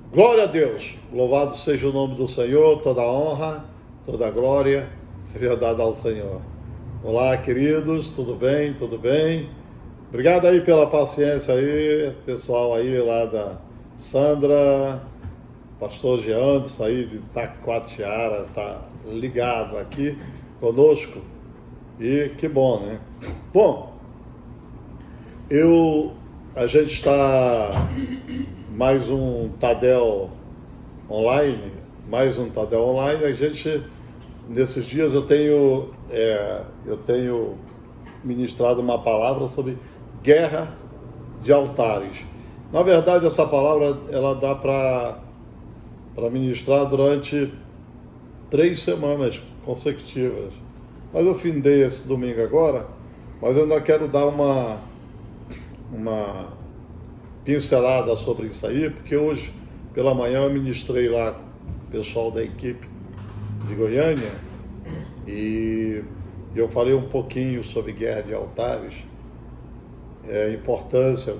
Glória a Deus, louvado seja o nome do Senhor, toda honra, toda glória seja dada ao Senhor. Olá, queridos, tudo bem? Tudo bem? Obrigado aí pela paciência aí, pessoal aí lá da Sandra, pastor Geandes aí de Taquatiara, está ligado aqui conosco e que bom, né? Bom, a gente está mais um Tadel online, a gente, nesses dias eu tenho ministrado uma palavra sobre guerra de altares. Na verdade, essa palavra, ela dá para ministrar durante 3 semanas consecutivas. Mas eu findei esse domingo agora, mas eu ainda quero dar uma pincelada sobre isso aí, porque hoje pela manhã eu ministrei lá com o pessoal da equipe de Goiânia e eu falei um pouquinho sobre guerra de altares, a importância,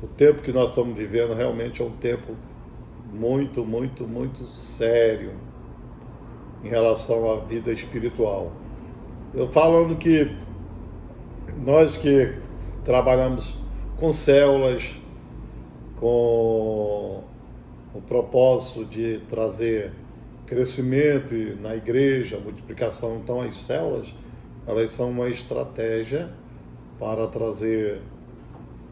o tempo que nós estamos vivendo realmente é um tempo muito, muito, muito sério em relação à vida espiritual. Eu falando que nós que trabalhamos com células, com o propósito de trazer crescimento na igreja, multiplicação. Então, as células, elas são uma estratégia para trazer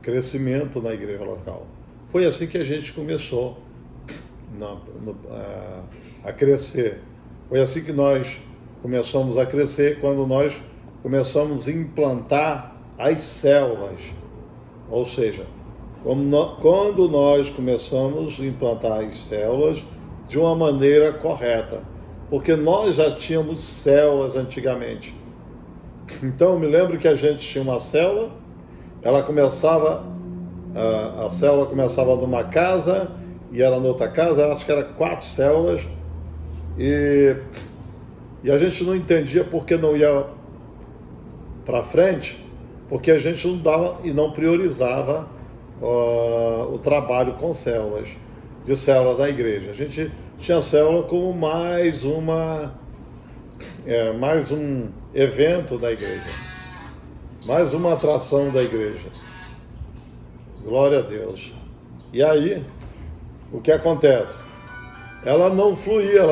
crescimento na igreja local. Foi assim que a gente começou a crescer. Foi assim que nós começamos a crescer, quando nós começamos a implantar as células. Ou seja, quando nós começamos a implantar as células de uma maneira correta, porque nós já tínhamos células antigamente. Então, eu me lembro que a gente tinha uma célula, a célula começava numa casa e era noutra casa, acho que era 4 células, e a gente não entendia por que não ia para frente, porque a gente não dava e não priorizava o trabalho com células na igreja. A gente tinha a célula como mais um evento da igreja, mais uma atração da igreja. Glória a Deus. E aí, o que acontece? Ela não fluía,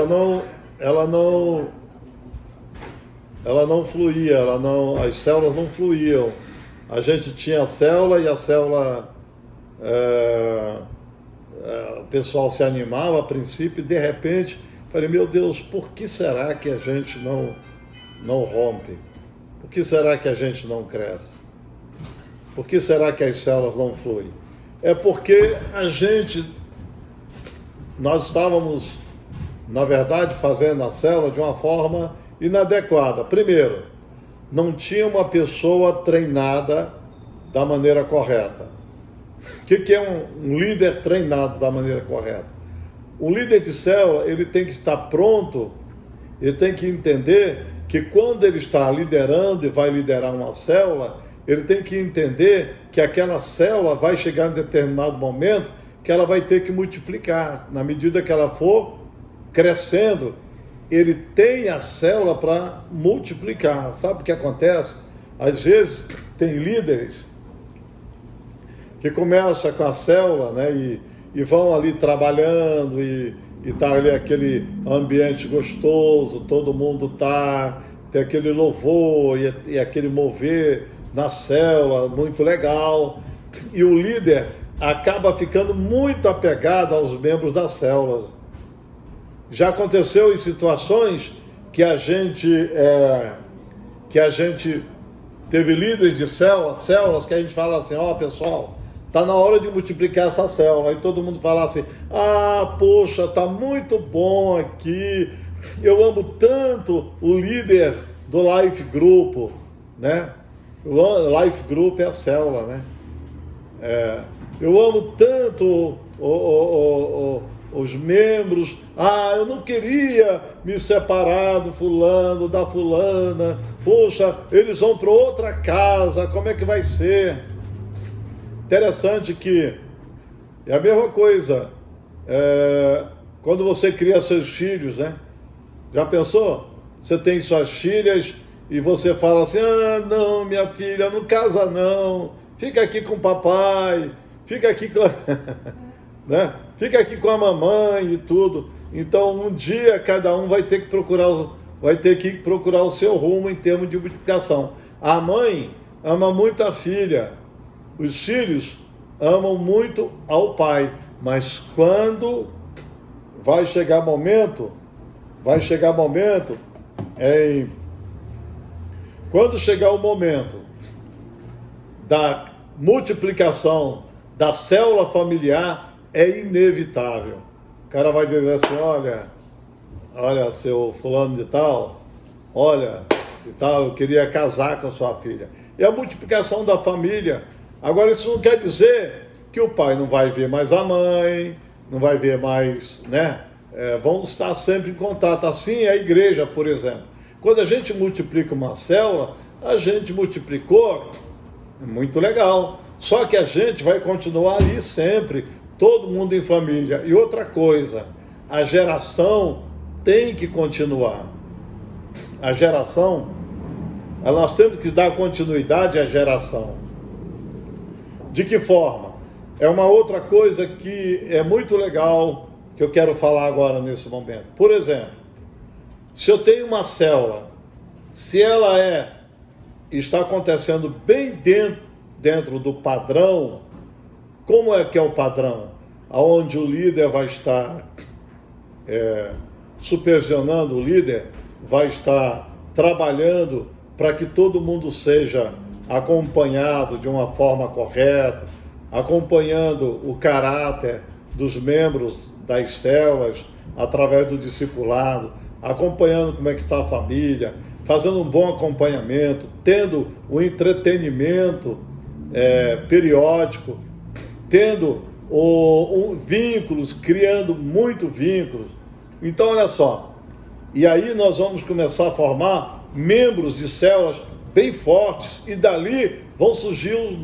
as células não fluíam. A gente tinha a célula e a célula, o pessoal se animava a princípio e de repente, falei, meu Deus, por que será que a gente não rompe? Por que será que a gente não cresce? Por que será que as células não fluem? É porque nós estávamos, na verdade, fazendo a célula de uma forma inadequada. Primeiro, não tinha uma pessoa treinada da maneira correta. O que é um líder treinado da maneira correta? O líder de célula, ele tem que estar pronto, ele tem que entender que quando ele está liderando e vai liderar uma célula, ele tem que entender que aquela célula vai chegar em determinado momento que ela vai ter que multiplicar. Na medida que ela for crescendo, ele tem a célula para multiplicar. Sabe o que acontece? Às vezes tem líderes que começam com a célula, né, e vão ali trabalhando e tá ali aquele ambiente gostoso, todo mundo tem aquele louvor e aquele mover na célula, muito legal. E o líder acaba ficando muito apegado aos membros da célula. Já aconteceu em situações que a gente teve líderes de células que a gente fala assim, pessoal, tá na hora de multiplicar essa célula. Aí todo mundo fala assim, poxa, tá muito bom aqui, eu amo tanto o líder do Life Group, né? O Life Group é a célula, né? Eu amo tanto os membros, eu não queria me separar do fulano, da fulana, poxa, eles vão para outra casa, como é que vai ser? Interessante que é a mesma coisa quando você cria seus filhos, né? Já pensou? Você tem suas filhas e você fala assim, não, minha filha, não casa não, fica aqui com o papai, fica aqui com né? Fica aqui com a mamãe e tudo. Então, um dia cada um vai ter que procurar o seu rumo em termos de multiplicação. A mãe ama muito a filha, os filhos amam muito ao pai, mas quando vai chegar momento, quando chegar o momento da multiplicação da célula familiar, é inevitável. O cara vai dizer assim, olha, seu fulano de tal, eu queria casar com a sua filha. E a multiplicação da família. Agora, isso não quer dizer que o pai não vai ver mais a mãe, não vai ver mais, né? Vão estar sempre em contato. Assim é a igreja, por exemplo. Quando a gente multiplica uma célula, a gente multiplicou, muito legal. Só que a gente vai continuar ali sempre, todo mundo em família. E outra coisa, a geração tem que continuar. A geração, nós temos que dar continuidade à geração. De que forma? É uma outra coisa que é muito legal, que eu quero falar agora nesse momento. Por exemplo, se eu tenho uma célula, se ela está acontecendo bem dentro do padrão, como é que é o padrão? Onde o líder vai estar supervisionando, o líder vai estar trabalhando para que todo mundo seja acompanhado de uma forma correta, acompanhando o caráter dos membros das células através do discipulado, acompanhando como é que está a família, fazendo um bom acompanhamento, tendo o entretenimento periódico, tendo vínculos, criando muito vínculos. Então, olha só, e aí nós vamos começar a formar membros de células bem fortes, e dali vão surgir os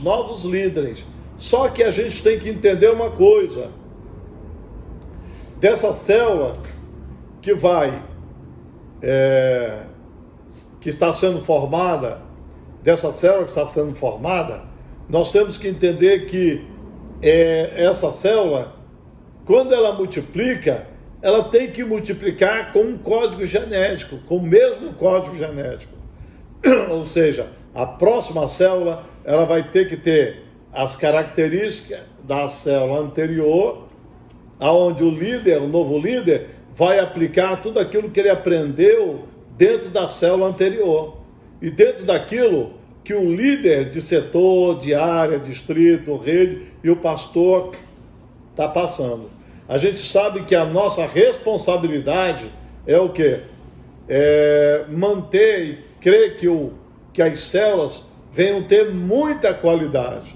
novos líderes. Só que a gente tem que entender uma coisa, dessa célula que está sendo formada, nós temos que entender que essa célula, quando ela multiplica, ela tem que multiplicar com um código genético, com o mesmo código genético. Ou seja, a próxima célula, ela vai ter que ter as características da célula anterior, aonde o novo líder, vai aplicar tudo aquilo que ele aprendeu dentro da célula anterior. E dentro daquilo que o líder de setor, de área, distrito, rede e o pastor está passando. A gente sabe que a nossa responsabilidade é o quê? Manter e crer que as células venham ter muita qualidade.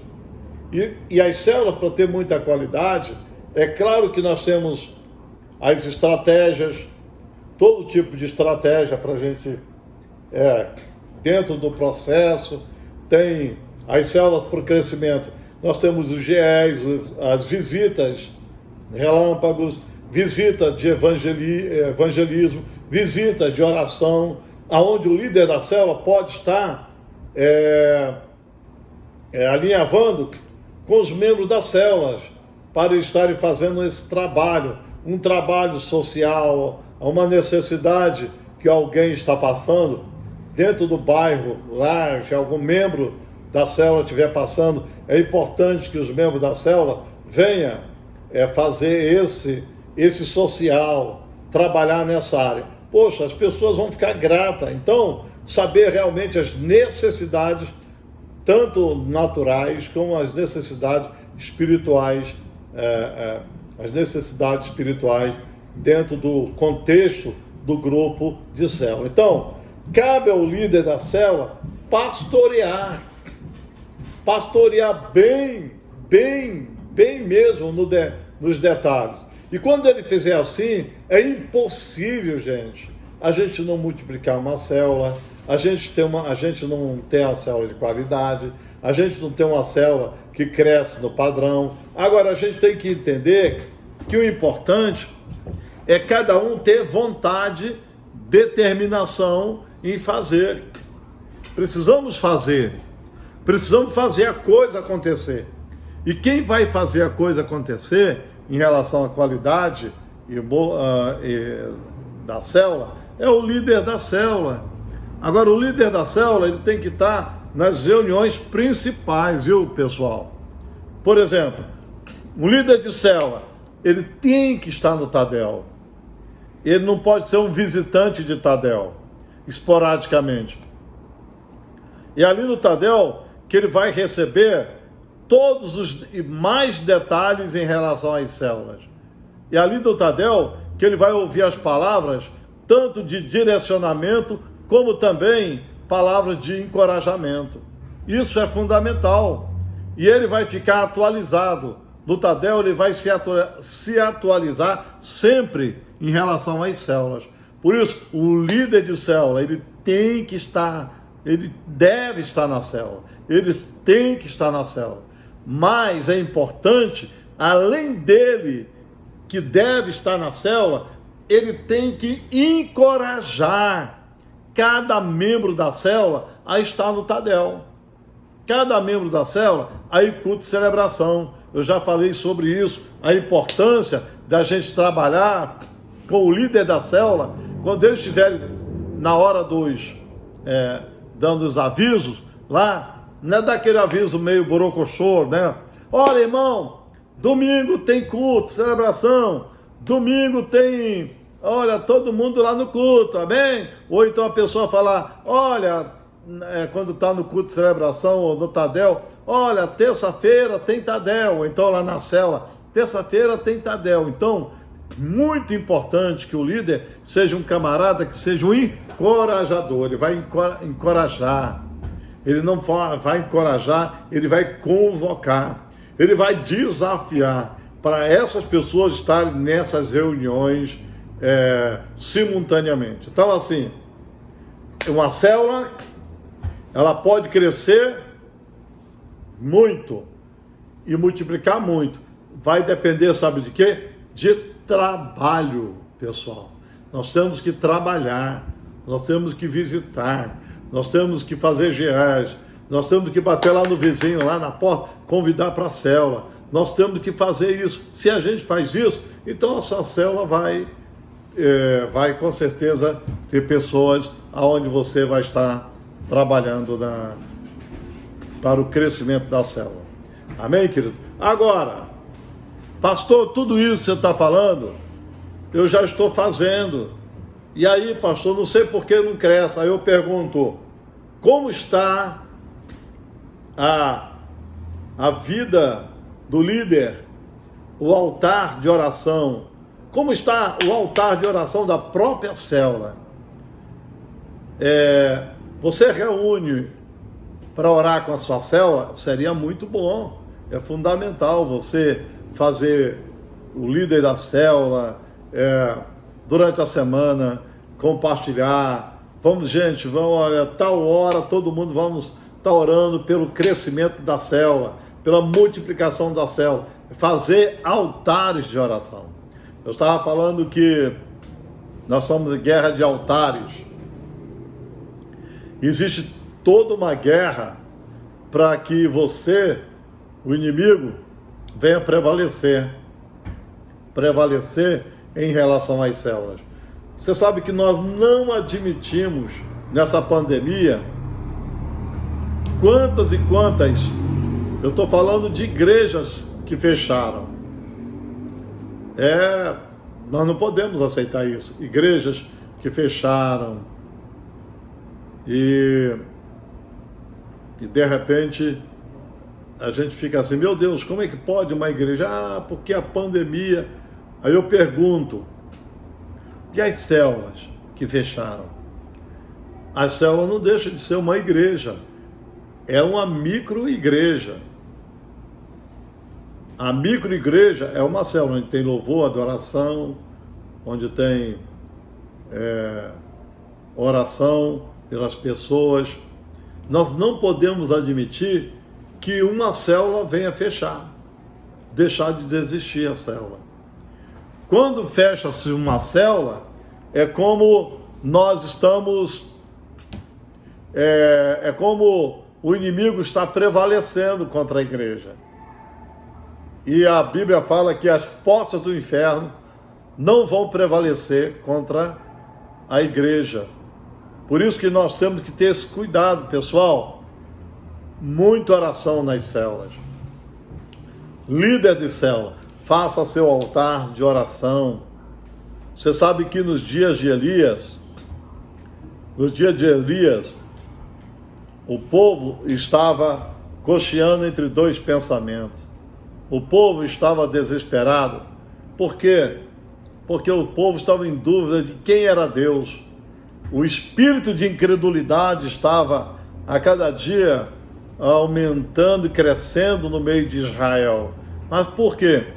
E as células, para ter muita qualidade, é claro que nós temos as estratégias, todo tipo de estratégia para a gente, dentro do processo, tem as células para o crescimento. Nós temos os GEs, as visitas, relâmpagos, visita de evangelismo, visita de oração, aonde o líder da célula pode estar alinhavando com os membros das células para estarem fazendo esse trabalho, um trabalho social, uma necessidade que alguém está passando dentro do bairro, lá, se algum membro da célula estiver passando, é importante que os membros da célula venham fazer esse social, trabalhar nessa área. Poxa, as pessoas vão ficar gratas. Então, saber realmente as necessidades, tanto naturais como as necessidades espirituais, dentro do contexto do grupo de célula. Então, cabe ao líder da célula pastorear bem mesmo nos detalhes. E quando ele fizer assim, é impossível, gente, a gente não multiplicar uma célula, a gente não ter a célula de qualidade, a gente não ter uma célula que cresce no padrão. Agora, a gente tem que entender que o importante é cada um ter vontade, determinação em fazer. Precisamos fazer a coisa acontecer. E quem vai fazer a coisa acontecer em relação à qualidade da célula é o líder da célula. Agora, o líder da célula, ele tem que estar nas reuniões principais, viu, pessoal? Por exemplo, um líder de célula, ele tem que estar no Tadel. Ele não pode ser um visitante de Tadel, esporadicamente. E ali no Tadel, que ele vai receber todos os mais detalhes em relação às células. E ali no Tadel, que ele vai ouvir as palavras, tanto de direcionamento, como também palavras de encorajamento. Isso é fundamental. E ele vai ficar atualizado. No Tadel, ele vai se atualizar sempre em relação às células. Por isso, o líder de célula, ele tem que estar, ele deve estar na célula. Eles têm que estar na célula. Mas é importante, além dele, que deve estar na célula, ele tem que encorajar cada membro da célula a estar no Tadel. Cada membro da célula a ir culto de celebração. Eu já falei sobre isso, a importância da gente trabalhar com o líder da célula, quando eles estiverem na hora dando os avisos, lá, não é daquele aviso meio borocochô, né? Olha, irmão, domingo tem culto, celebração, domingo tem, olha, todo mundo lá no culto, amém? Ou então a pessoa falar, olha, quando está no culto de celebração ou no Tadel, olha, terça-feira tem Tadel, ou então lá na célula, terça-feira tem Tadel. Então, muito importante que o líder seja um camarada que seja um encorajador, ele vai encorajar, ele não vai encorajar, ele vai convocar, ele vai desafiar para essas pessoas estarem nessas reuniões simultaneamente. Então, assim, uma célula, ela pode crescer muito e multiplicar muito. Vai depender, sabe de quê? De trabalho, pessoal. Nós temos que trabalhar, nós temos que visitar, nós temos que fazer GEAs, nós temos que bater lá no vizinho, lá na porta, convidar para a célula. Nós temos que fazer isso. Se a gente faz isso, então a sua célula vai com certeza ter pessoas aonde você vai estar trabalhando para o crescimento da célula. Amém, querido? Agora, pastor, tudo isso que você está falando, eu já estou fazendo. E aí, pastor, não sei por que não cresce. Aí eu pergunto, como está a vida do líder, o altar de oração? Como está o altar de oração da própria célula? Você reúne para orar com a sua célula? Seria muito bom. É fundamental você fazer o líder da célula durante a semana, compartilhar. Vamos, gente, olha, tal hora todo mundo vamos estar orando pelo crescimento da célula, pela multiplicação da célula, fazer altares de oração. Eu estava falando que nós somos em guerra de altares. Existe toda uma guerra para que você, o inimigo, venha prevalecer em relação às células. Você sabe que nós não admitimos nessa pandemia quantas e quantas, eu estou falando de igrejas que fecharam. Nós não podemos aceitar isso. Igrejas que fecharam e de repente a gente fica assim, meu Deus, como é que pode uma igreja? Porque a pandemia. Aí eu pergunto, e as células que fecharam? As células não deixam de ser uma igreja, é uma micro-igreja. A micro-igreja é uma célula onde tem louvor, adoração, onde tem oração pelas pessoas. Nós não podemos admitir que uma célula venha fechar, deixar de existir a célula. Quando fecha-se uma célula, é como nós estamos, é como o inimigo está prevalecendo contra a igreja. E a Bíblia fala que as portas do inferno não vão prevalecer contra a igreja. Por isso que nós temos que ter esse cuidado, pessoal. Muita oração nas células. Líder de célula, faça seu altar de oração. Você sabe que nos dias de Elias, o povo estava cocheando entre dois pensamentos. O povo estava desesperado. Por quê? Porque o povo estava em dúvida de quem era Deus. O espírito de incredulidade estava a cada dia aumentando e crescendo no meio de Israel. Mas por quê?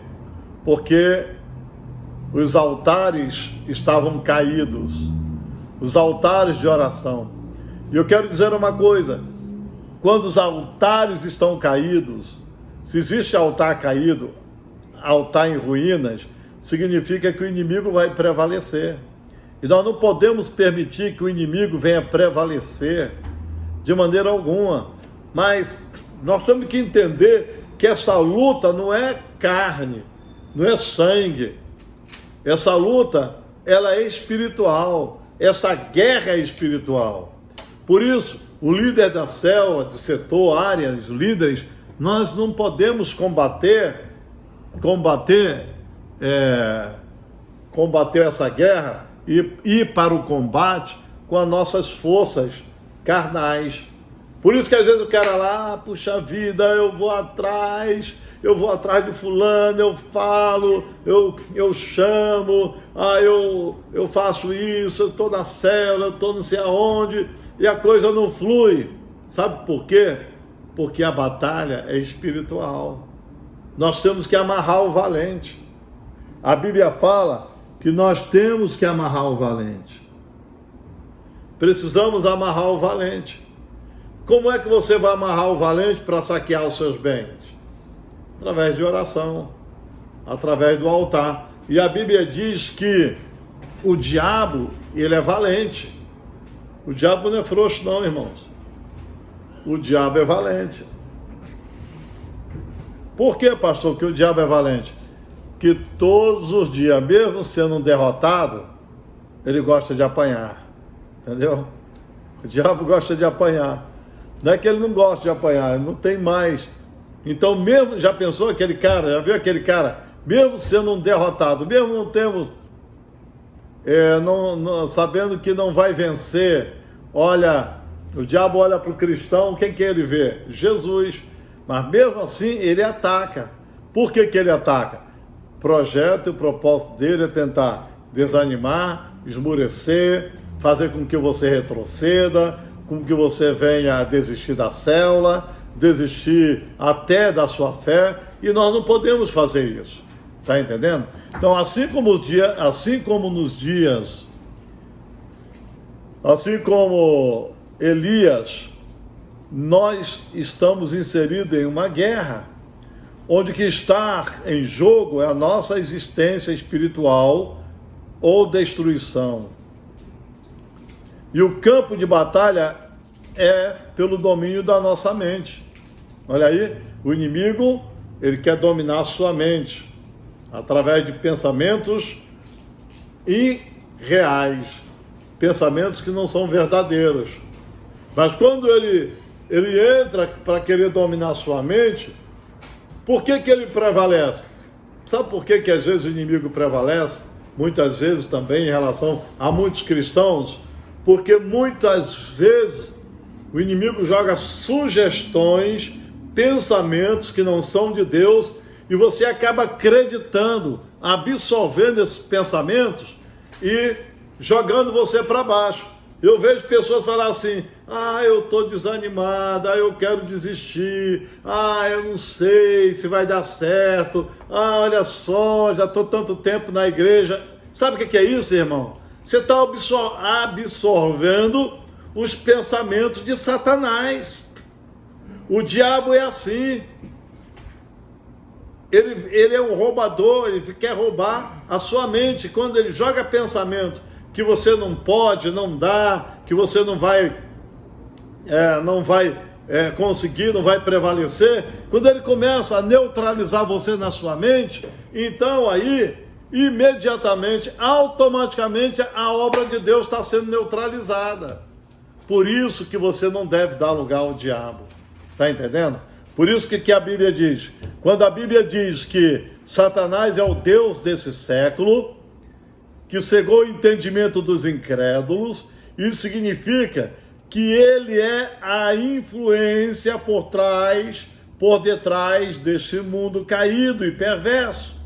Porque os altares estavam caídos, os altares de oração. E eu quero dizer uma coisa: quando os altares estão caídos, se existe altar caído, altar em ruínas, significa que o inimigo vai prevalecer. E nós não podemos permitir que o inimigo venha prevalecer de maneira alguma. Mas nós temos que entender que essa luta não é carne, não é sangue. Essa luta, ela é espiritual. Essa guerra é espiritual. Por isso, o líder da célula, de setor, áreas, líderes, nós não podemos combater essa guerra e ir para o combate com as nossas forças carnais. Por isso que às vezes o cara lá, puxa vida, eu vou atrás de fulano, eu falo, eu chamo, eu faço isso, eu estou na célula, eu estou não sei aonde, e a coisa não flui. Sabe por quê? Porque a batalha é espiritual. Nós temos que amarrar o valente. A Bíblia fala que nós temos que amarrar o valente. Precisamos amarrar o valente. Como é que você vai amarrar o valente para saquear os seus bens? Através de oração, através do altar. E a Bíblia diz que o diabo, ele é valente. O diabo não é frouxo não, irmãos. O diabo é valente. Por que, pastor, que o diabo é valente? Que todos os dias, mesmo sendo um derrotado, ele gosta de apanhar. Entendeu? O diabo gosta de apanhar. Não é que ele não gosta de apanhar, ele não tem mais. Então, mesmo, já pensou aquele cara, já viu aquele cara, mesmo sendo um derrotado, mesmo não temos, sabendo que não vai vencer, olha, o diabo olha para o cristão, quem que ele vê? Jesus. Mas mesmo assim, ele ataca. Por que ele ataca? O projeto e o propósito dele é tentar desanimar, esmurecer, fazer com que você retroceda, com que você venha a desistir da célula, desistir até da sua fé, e nós não podemos fazer isso. Está entendendo? Então, assim como Elias, nós estamos inseridos em uma guerra, onde que está em jogo é a nossa existência espiritual ou destruição. E o campo de batalha é pelo domínio da nossa mente. Olha aí, o inimigo, ele quer dominar a sua mente, através de pensamentos irreais, pensamentos que não são verdadeiros. Mas quando ele entra para querer dominar a sua mente, por que ele prevalece? Sabe por que às vezes o inimigo prevalece? Muitas vezes também em relação a muitos cristãos, porque muitas vezes o inimigo joga sugestões, pensamentos que não são de Deus, e você acaba acreditando, absorvendo esses pensamentos e jogando você para baixo. Eu vejo pessoas falar assim, eu estou desanimada, eu quero desistir, eu não sei se vai dar certo, olha só, já estou tanto tempo na igreja. Sabe o que é isso, irmão? Você está absorvendo os pensamentos de Satanás. O diabo é assim. ele é um roubador, ele quer roubar a sua mente. Quando ele joga pensamento que você não pode, não dá, que você não vai conseguir, não vai prevalecer, quando ele começa a neutralizar você na sua mente, então aí, imediatamente, automaticamente, a obra de Deus está sendo neutralizada. Por isso que você não deve dar lugar ao diabo. Está entendendo? Por isso que a Bíblia diz, quando a Bíblia diz que Satanás é o Deus desse século, que cegou o entendimento dos incrédulos, isso significa que ele é a influência por detrás deste mundo caído e perverso.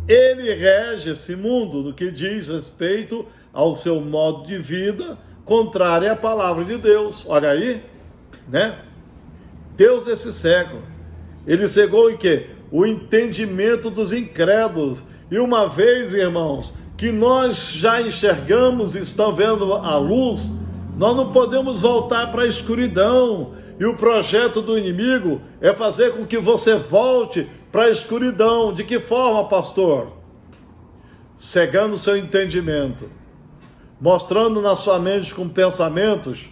Ele rege esse mundo no que diz respeito ao seu modo de vida, contrário à palavra de Deus. Olha aí, né? Deus desse século, ele cegou em quê? O entendimento dos incrédulos. E uma vez, irmãos, que nós já enxergamos e estamos vendo a luz, nós não podemos voltar para a escuridão. E o projeto do inimigo é fazer com que você volte para a escuridão. De que forma, pastor? Cegando seu entendimento, mostrando na sua mente com pensamentos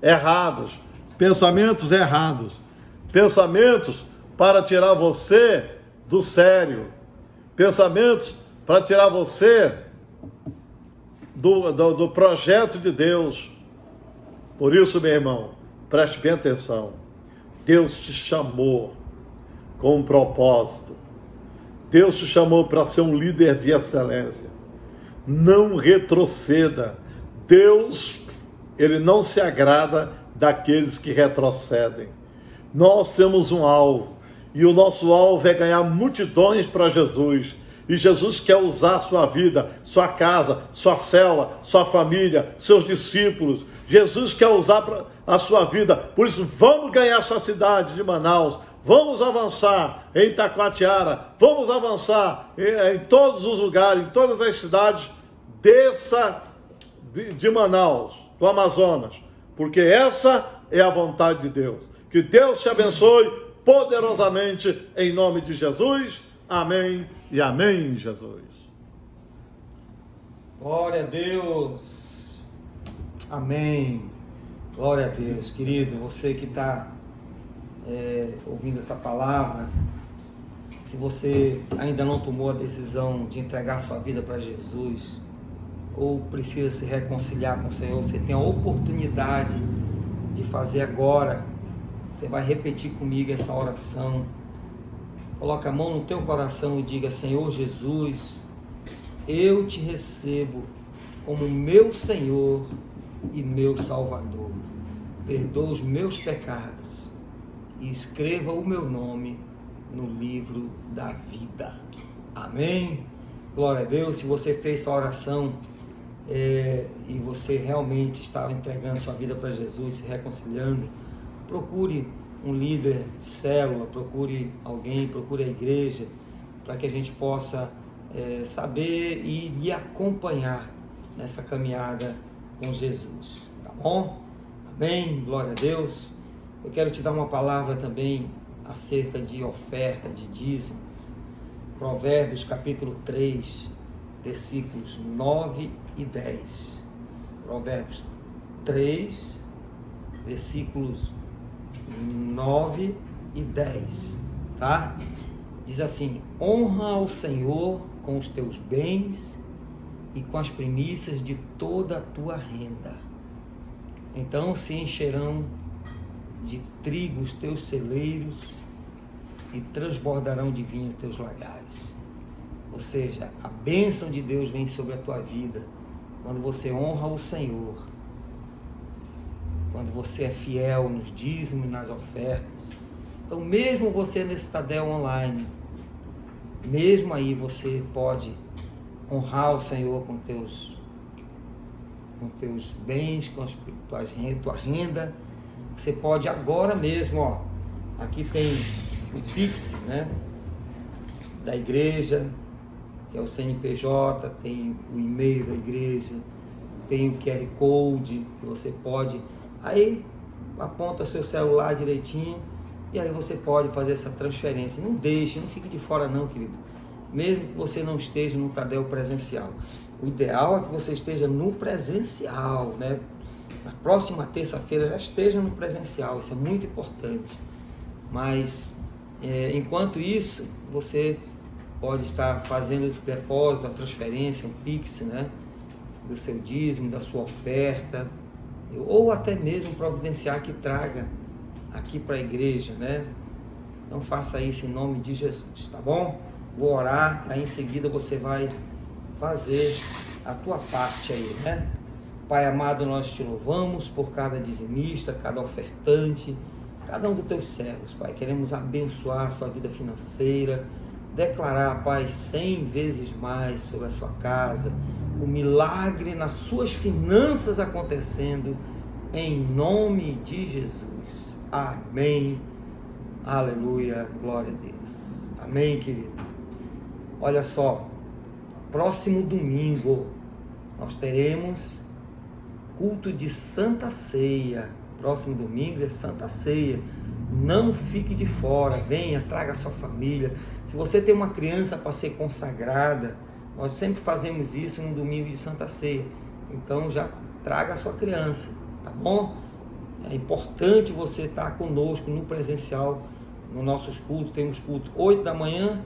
errados, pensamentos para tirar você do sério, pensamentos para tirar você do projeto de Deus. Por isso, meu irmão, preste bem atenção. Deus te chamou com um propósito. Deus te chamou para ser um líder de excelência. Não retroceda. Deus, ele não se agrada daqueles que retrocedem. Nós temos um alvo, e o nosso alvo é ganhar multidões para Jesus. E Jesus quer usar sua vida, sua casa, sua célula, sua família, seus discípulos. Jesus quer usar a sua vida. Por isso, vamos ganhar essa cidade de Manaus. Vamos avançar em Itacoatiara. Vamos avançar em todos os lugares, em todas as cidades de Manaus, do Amazonas. Porque essa é a vontade de Deus. Que Deus te abençoe poderosamente em nome de Jesus. Amém e amém, Jesus. Glória a Deus. Amém. Glória a Deus. Querido, você que está ouvindo essa palavra, se você ainda não tomou a decisão de entregar sua vida para Jesus, ou precisa se reconciliar com o Senhor, você tem a oportunidade de fazer agora. Você vai repetir comigo essa oração. Coloca a mão no teu coração e diga: Senhor Jesus, eu te recebo como meu Senhor e meu Salvador. Perdoa os meus pecados e escreva o meu nome no livro da vida. Amém? Glória a Deus. Se você fez essa oração e você realmente estava entregando sua vida para Jesus, se reconciliando, procure um líder de célula, procure alguém, procure a igreja, para que a gente possa saber e lhe acompanhar nessa caminhada com Jesus, tá bom? Amém? Glória a Deus. Eu quero te dar uma palavra também acerca de oferta, de dízimos. Provérbios capítulo 3, versículos 9 e 10. Provérbios 3, versículos 9 e 10, tá? Diz assim: honra ao Senhor com os teus bens e com as primícias de toda a tua renda. Então se encherão de trigo os teus celeiros e transbordarão de vinho os teus lagares. Ou seja, a bênção de Deus vem sobre a tua vida quando você honra o Senhor, quando você é fiel nos dízimos e nas ofertas. Então, mesmo você nesse Tadel online, mesmo aí você pode honrar o Senhor com teus bens, com tua renda. Você pode agora mesmo, ó, aqui tem o Pix, né, da igreja, que é o CNPJ, tem o e-mail da igreja, tem o QR Code, que você pode, aí aponta seu celular direitinho E aí você pode fazer essa transferência. Não deixe, não fique de fora não, querido. Mesmo que você não esteja no Tadel presencial. O ideal é que você esteja no presencial, né? Na próxima terça-feira já esteja no presencial, isso é muito importante. Mas, enquanto isso, você pode estar fazendo o depósito, a transferência, um Pix, né? Do seu dízimo, da sua oferta, ou até mesmo providenciar que traga aqui para a igreja, né? Então faça isso em nome de Jesus, tá bom? Vou orar, aí em seguida você vai fazer a tua parte aí, né? Pai amado, nós te louvamos por cada dizimista, cada ofertante, cada um dos teus servos, Pai. Queremos abençoar a sua vida financeira, declarar, Pai, 100 vezes mais sobre a sua casa, o milagre nas suas finanças acontecendo, em nome de Jesus. Amém. Aleluia. Glória a Deus. Amém, querido. Olha só, próximo domingo nós teremos culto de Santa Ceia. Próximo domingo é Santa Ceia. Não fique de fora, venha, traga a sua família. Se você tem uma criança para ser consagrada, nós sempre fazemos isso no domingo de Santa Ceia. Então já traga a sua criança, tá bom? É importante você estar conosco no presencial, nos nossos cultos. Temos culto 8 da manhã,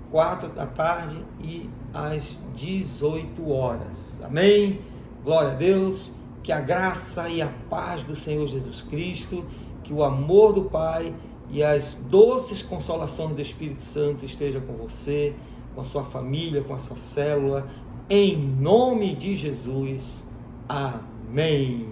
4 da tarde e às 18 horas. Amém? Glória a Deus. Que a graça e a paz do Senhor Jesus Cristo, que o amor do Pai e as doces consolações do Espírito Santo estejam com você, com a sua família, com a sua célula, em nome de Jesus. Amém.